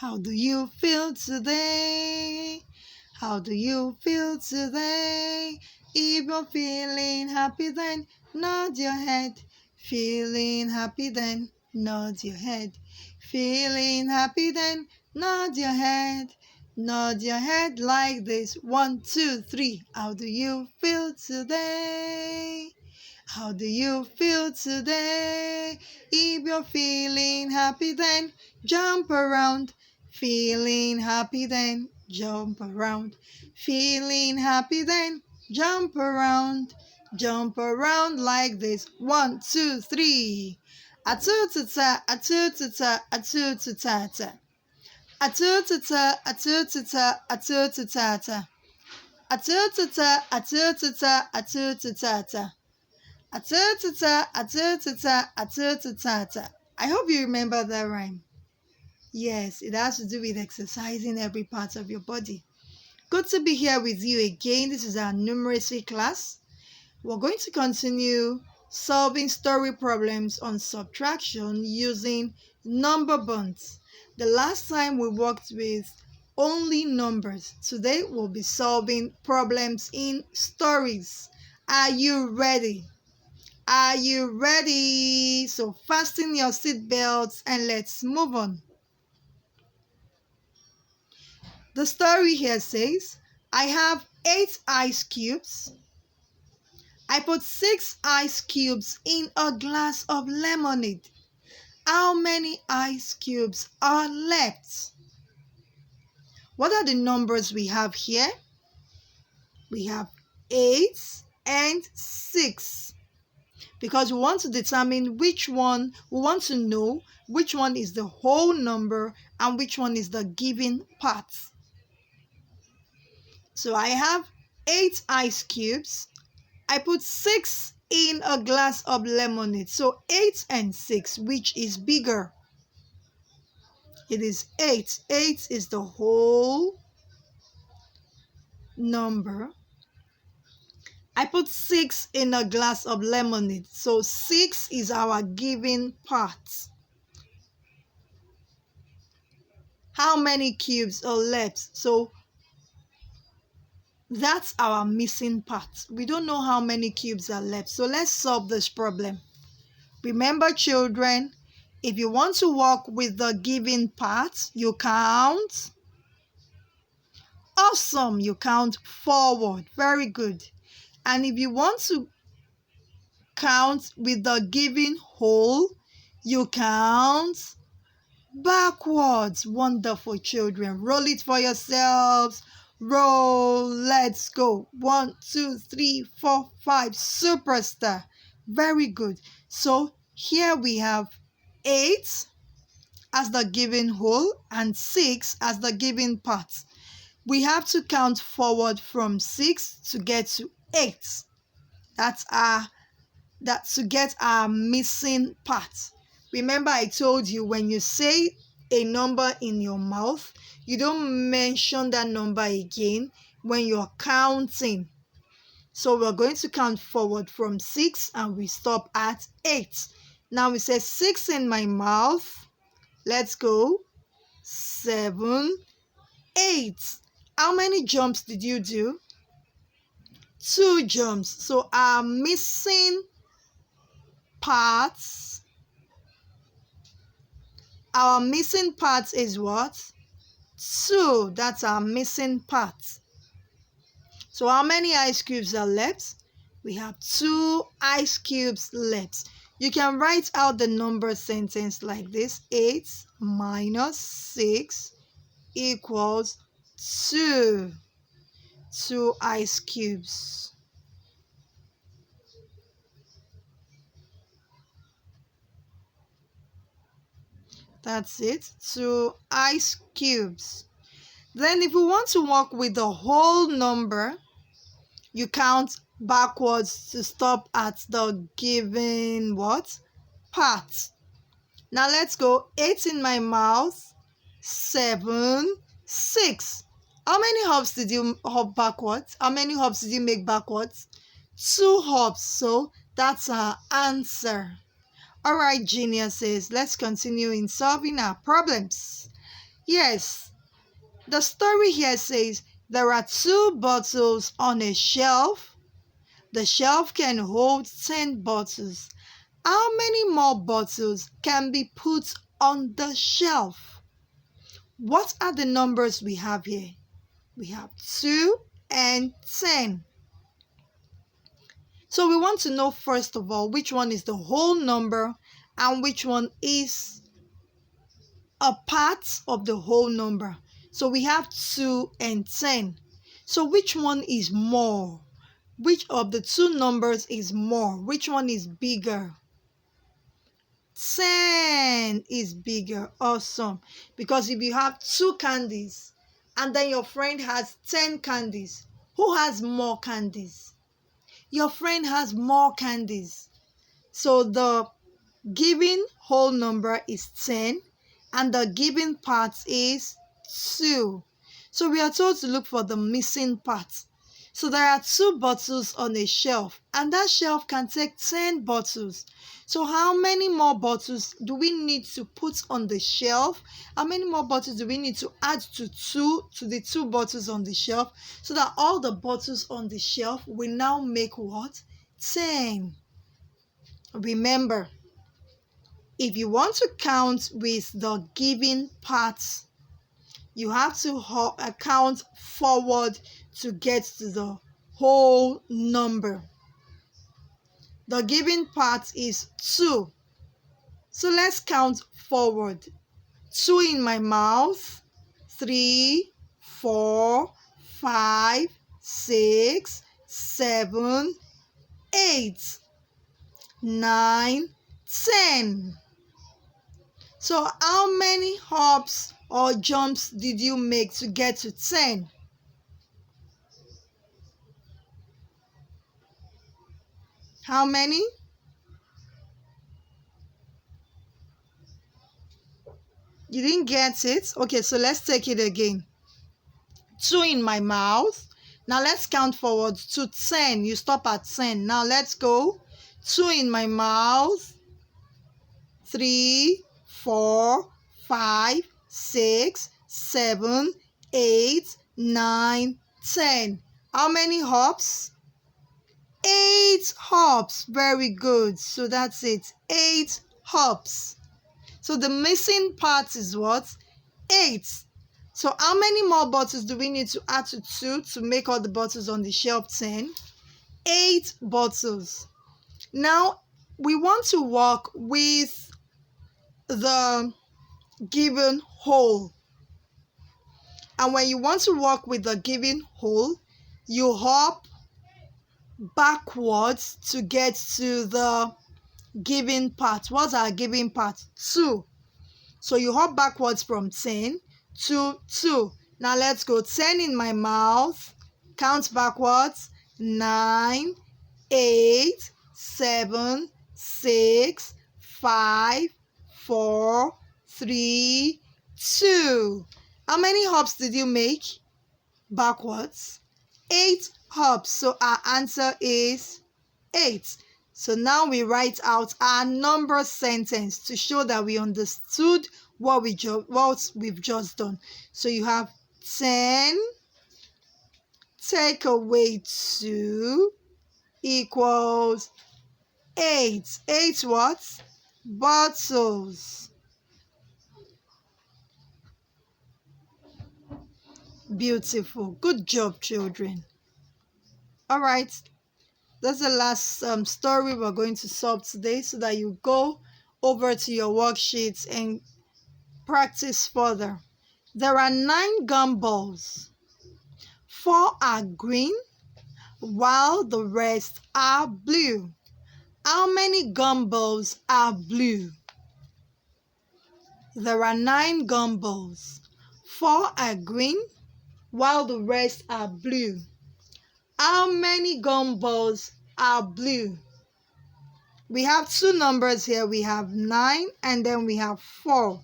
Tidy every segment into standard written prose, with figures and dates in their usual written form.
How do you feel today? How do you feel today? If you're feeling happy, then nod your head. Feeling happy, then nod your head. Feeling happy, then nod your head. Nod your head like this. 1, 2, 3. How do you feel today? How do you feel today? If you're feeling happy, then jump around. Feeling happy, then jump around. Feeling happy, then jump around. Jump around like this. 1, 2, 3. Atutata, atutata, atutata. Atutata, atutata, atutata. Atutata, atutata, atutata. Atutata, atutata, atutata. I hope you remember that rhyme. Yes, it has to do with exercising every part of your body. Good to be here with you again. This is our numeracy class. We're going to continue solving story problems on subtraction using number bonds. The last time we worked with only numbers. Today we'll be solving problems in stories. Are you ready? Are you ready? So fasten your seatbelts and let's move on. The story here says, I have 8 ice cubes. I put 6 ice cubes in a glass of lemonade. How many ice cubes are left? What are the numbers we have here? We have 8 and 6. Because we want to determine which one, we want to know which one is the whole number and which one is the given part. So I have 8 ice cubes. I put 6 in a glass of lemonade. So 8 and 6, which is bigger? It is 8. 8 is the whole number. I put 6 in a glass of lemonade. So 6 is our given part. How many cubes are left? So that's our missing part. We don't know how many cubes are left. So let's solve this problem. Remember, children, if you want to work with the given part, you count. Awesome. You count forward. Very good. And if you want to count with the given whole, you count backwards. Wonderful, children. Roll it for yourselves. Roll. Let's go. 1, 2, 3, 4, 5. Superstar. Very good. So here we have 8 as the given whole and 6 as the given part. We have to count forward from 6 to get to 8. That's to get our missing part. Remember, I told you when you say a number in your mouth, you don't mention that number again when you're counting. So we're going to count forward from 6 and we stop at 8. Now we say 6 in my mouth. Let's go. 7, 8. How many jumps did you do? 2 jumps. So our missing parts, our missing part is what? 2. That's our missing part. So how many ice cubes are left? We have 2 ice cubes left. You can write out the number sentence like this. 8 minus 6 equals 2. 2 ice cubes. That's it. 2 ice cubes. Then if we want to work with the whole number, you count backwards to stop at the given what? Part. Now let's go. 8 in my mouth. 7, 6. How many hops did you hop backwards? How many hops did you make backwards? 2 hops. So that's our answer. All right, geniuses, let's continue in solving our problems. Yes, the story here says there are 2 bottles on a shelf. The shelf can hold 10 bottles. How many more bottles can be put on the shelf? What are the numbers we have here? We have 2 and 10. So we want to know first of all which one is the whole number and which one is a part of the whole number. So we have 2 and 10. So which one is more? Which of the 2 numbers is more? Which one is bigger? 10 is bigger. Awesome. Because if you have 2 candies and then your friend has 10 candies, who has more candies? Your friend has more candies. So the given whole number is 10 and the given part is 2. So we are told to look for the missing part. So there are 2 bottles on a shelf and that shelf can take 10 bottles. So how many more bottles do we need to put on the shelf? How many more bottles do we need to add to the 2 bottles on the shelf so that all the bottles on the shelf will now make what? 10. Remember, if you want to count with the given parts, you have to count forward to get to the whole number. The given part is 2. So let's count forward. 2 in my mouth, 3, 4, 5, 6, 7, 8, 9, 10. So how many hops or jumps did you make to get to 10? How many? You didn't get it? Okay, so let's take it again. 2 in my mouth. Now let's count forward to 10. You stop at 10. Now let's go. 2 in my mouth. 3, 4, 5, 6, 7, 8, 9, 10. How many hops? 8 hops. Very good. So that's it. 8 hops. So the missing part is what? 8. So how many more bottles do we need to add to 2 to make all the bottles on the shelf 10? 8 bottles. Now we want to work with the given whole. And when you want to work with the given whole, you hop backwards to get to the given part. What's our given part? 2. So you hop backwards from 10 to 2. Now let's go. 10 in my mouth. Count backwards. 9, 8, 7, 6, 5, 4, 3, 2. How many hops did you make? Backwards. 8 hops. So our answer is 8. So now we write out our number sentence to show that we understood what we've just done. So you have 10 take away 2 equals 8. 8 what? Bottles. Beautiful. Good job, children. All right. That's the last story we're going to solve today so that you go over to your worksheets and practice further. There are 9 gumballs. 4 are green while the rest are blue. How many gumballs are blue? There are 9 gumballs. 4 are green while the rest are blue. How many gumballs are blue? We have 2 numbers here. We have 9 and then we have 4.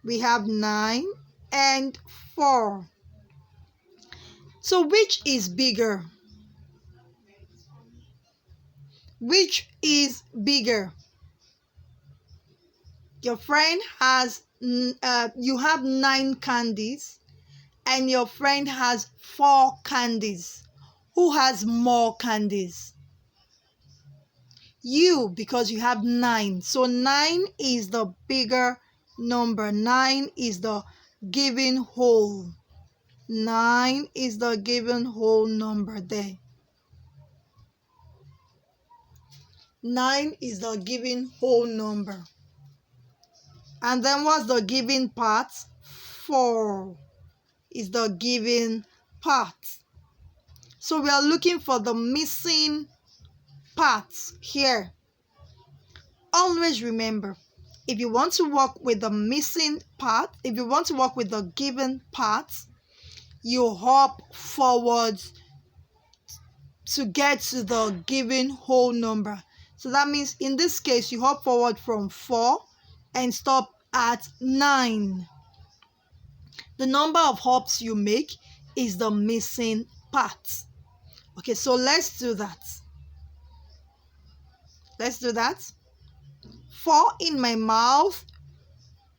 We have 9 and 4. So which is bigger? Which is bigger? Your friend has, you have 9 candies and your friend has 4 candies. Who has more candies? You, because you have 9. So 9 is the bigger number. 9 is the given whole. 9 is the given whole number there. 9 is the given whole number. And then what's the given part? 4 is the given part. So we are looking for the missing parts here. Always remember, if you want to work with the missing part, if you want to work with the given parts, you hop forward to get to the given whole number. So that means in this case, you hop forward from 4 and stop at 9. The number of hops you make is the missing part. Okay, so let's do that. Let's do that. 4 in my mouth.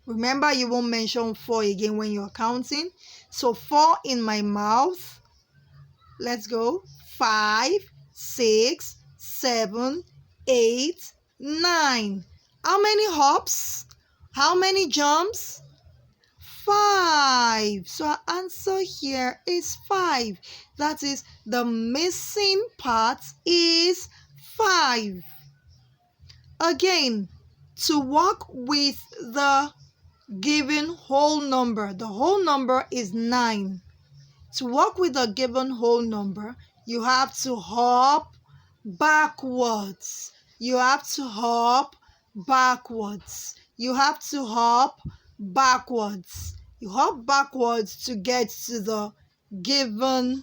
Remember, you won't mention 4 again when you're counting. So 4 in my mouth. Let's go. 5, 6, 7, 8, 9. How many hops? How many jumps? 5. So our answer here is 5. That is, the missing part is 5. Again, to work with the given whole number, the whole number is 9. To work with the given whole number, you have to hop backwards. You have to hop backwards. You have to hop backwards. You hop backwards to get to the given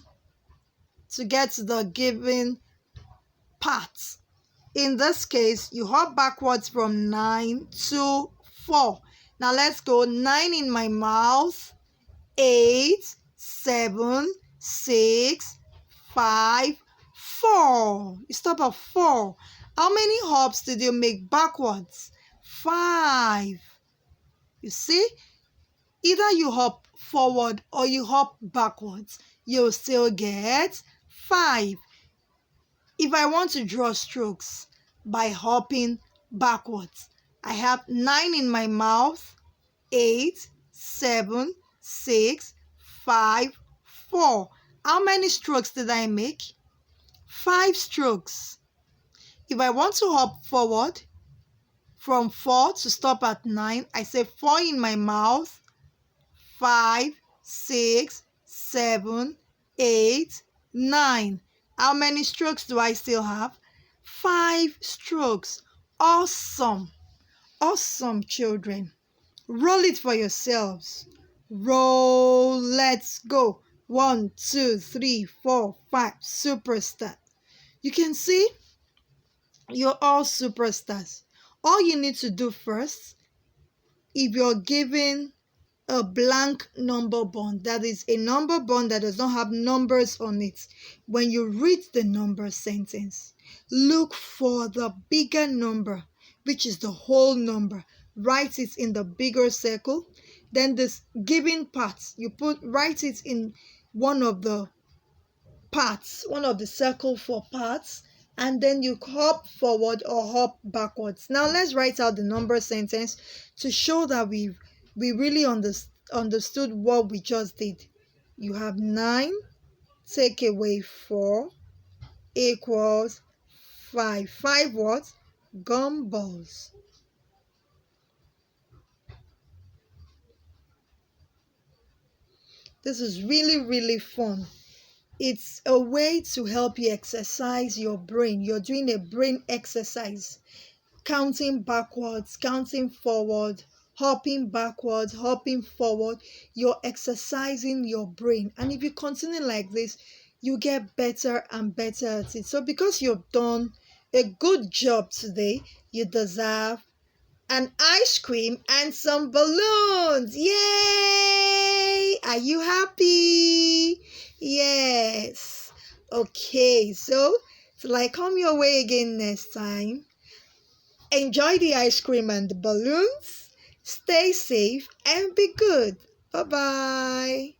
part. In this case, you hop backwards from 9 to 4. Now let's go. 9 in my mouth. 8, 7, 6, 5, 4. You stop at 4. How many hops did you make backwards? 5. You see? Either you hop forward or you hop backwards, you'll still get 5. If I want to draw strokes by hopping backwards, I have 9 in my mouth, 8, 7, 6, 5, 4. How many strokes did I make? 5 strokes. If I want to hop forward from 4 to stop at 9, I say 4 in my mouth, 5, 6, 7, 8, 9. How many strokes do I still have? 5 strokes. Awesome. Awesome, children. Roll it for yourselves. Roll. Let's go. 1, 2, 3, 4, 5. Superstar. You can see you're all superstars. All you need to do first, if you're given a blank number bond, that is a number bond that does not have numbers on it, when you read the number sentence, look for the bigger number, which is the whole number. Write it in the bigger circle. Then this given part, write it in one of the parts, one of the circle for parts, and then you hop forward or hop backwards. Now let's write out the number sentence to show that we really understood what we just did. You have 9, take away 4 equals 5. 5 what? Gumballs. This is really, really fun. It's a way to help you exercise your brain. You're doing a brain exercise. Counting backwards, counting forward, hopping backwards, hopping forward. You're exercising your brain. And if you continue like this, you get better and better at it. So because you've done a good job today, you deserve an ice cream and some balloons. Yay! Are you happy? Yes. Okay, so till I come your way again next time, enjoy the ice cream and the balloons. Stay safe and be good. Bye-bye.